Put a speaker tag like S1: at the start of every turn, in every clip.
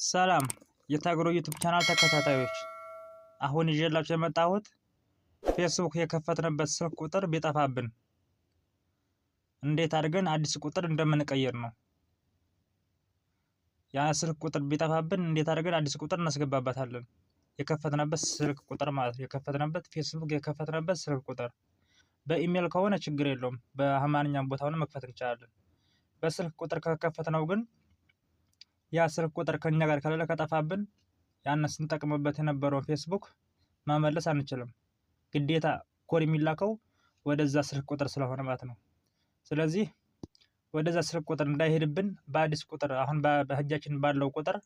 S1: ሰላም የታግሮ ዩቲዩብ ቻናል ተከታታዮች፣ አሁን ይዤላችሁ የመጣሁት ፌስቡክ የከፈትንበት ስልክ ቁጥር ቢጠፋብን እንዴት አድርገን አዲስ ቁጥር እንደምንቀይር ነው። ያ ስልክ ቁጥር ቢጠፋብን እንዴት አድርገን አዲስ ቁጥር እናስገባበታለን። የከፈትንበት ስልክ ቁጥር ማለት የከፈትንበት ፌስቡክ የከፈትንበት ስልክ ቁጥር በኢሜል ከሆነ ችግር የለውም፣ በማንኛውም ቦታ ሆነ መክፈት እንችላለን። በስልክ ቁጥር ከከፈትነው ግን ያ ስልክ ቁጥር ከኛ ጋር ከሌለ ከጠፋብን ያን ስንጠቅምበት የነበረው ፌስቡክ መመለስ አንችልም። ግዴታ ኮድ የሚላከው ወደዛ ስልክ ቁጥር ስለሆነ ማለት ነው። ስለዚህ ወደዛ ስልክ ቁጥር እንዳይሄድብን በአዲስ ቁጥር አሁን በእጃችን ባለው ቁጥር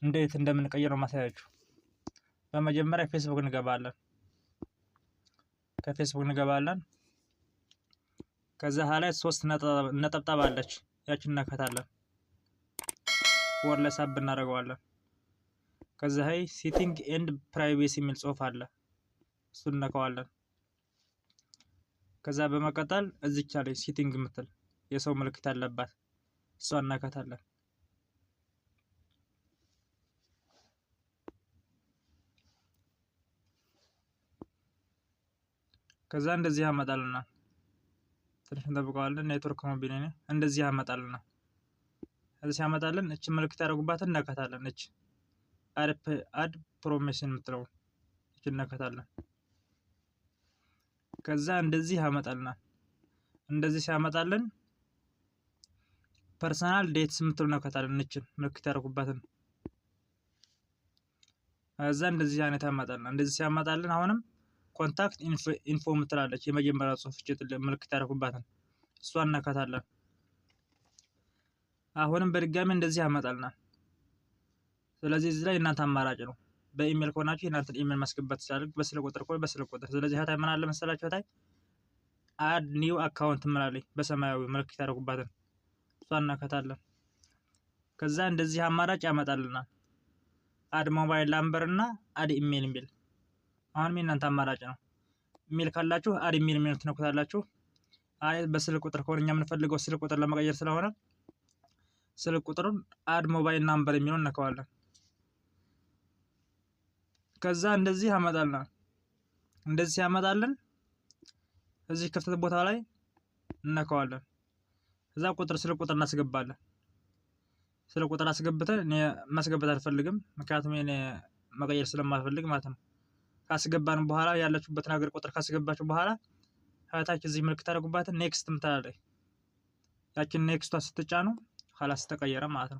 S1: እንዴት እንደምንቀይረው ማሳያችሁ። በመጀመሪያ ፌስቡክ እንገባለን። ከፌስቡክ እንገባለን። ከዛ ላይ 3 ነጠብጣብ አለች፣ ያችን እናከታለን። ወር ለሳብ እናደርገዋለን። ከዛ ሴቲንግ ኤንድ ፕራይቬሲ የሚል ጽሁፍ አለ፣ እሱን ነካዋለን። ከዛ በመቀጠል እዚች ላይ ሴቲንግ የምትል የሰው ምልክት ያለባት እሷን እናከታለን። ከዛ እንደዚህ ያመጣልናል። ትንሽ እንጠብቀዋለን። ኔትወርክ ሞቢል ነው። እንደዚህ ያመጣልናል። እዚህ ያመጣልን እቺ ምልክት ያደርጉባትን እናከታለን። እቺ አድ ፕሮሞሽን የምትለው እቺ እናከታለን። ከዛ እንደዚህ ያመጣልናል። እንደዚህ ሲያመጣልን ፐርሰናል ዴትስ የምትለው እናከታለን። እቺ ምልክት ያደርጉባትን እዛ እንደዚህ አይነት ያመጣልናል። እንደዚህ ሲያመጣልን አሁንም ኮንታክት ኢንፎ የምትላለች የመጀመሪያ ጽሁፍ እቺ ምልክት ያደርጉባትን እሷን እናከታለን። አሁንም በድጋሚ እንደዚህ ያመጣልናል። ስለዚህ እዚህ ላይ እናንተ አማራጭ ነው። በኢሜል ከሆናችሁ እናንተ ኢሜል ማስገባት ትችላላችሁ፣ በስልክ ቁጥር ከሆነ በስልክ ቁጥር። ስለዚህ ሀታይ ምን አለ መሰላችሁ? ሀታይ አድ ኒው አካውንት ምላለች በሰማያዊ ምልክት ያደርጉባትን እሷን እናከታለን። ከዛ እንደዚህ አማራጭ ያመጣልናል። አድ ሞባይል ናምበር እና አድ ኢሜል የሚል። አሁንም የእናንተ አማራጭ ነው። ኢሜል ካላችሁ አድ ኢሜል የሚል ትነኩታላችሁ። አይ በስልክ ቁጥር ከሆነ እኛ የምንፈልገው ስልክ ቁጥር ለመቀየር ስለሆነ ስልክ ቁጥሩን አድ ሞባይል ናምበር የሚለውን ነካዋለን። ከዛ እንደዚህ ያመጣልናል። እንደዚህ ያመጣልን እዚህ ክፍተት ቦታ ላይ እነካዋለን። ከዛ ስልክ ቁጥር እናስገባለን። ስልክ ቁጥር አስገብተን እኔ ማስገባት አልፈልግም፣ ምክንያቱም እኔ መቀየር ስለማልፈልግ ማለት ነው። ካስገባን በኋላ ያላችሁበትን ሀገር ቁጥር ካስገባችሁ በኋላ ታች እዚህ ምልክት አድርጉባትን ኔክስት ምታላለች። ያችን ኔክስቷ ስትጫኑ ኋላስ ተቀየረ ማለት ነው።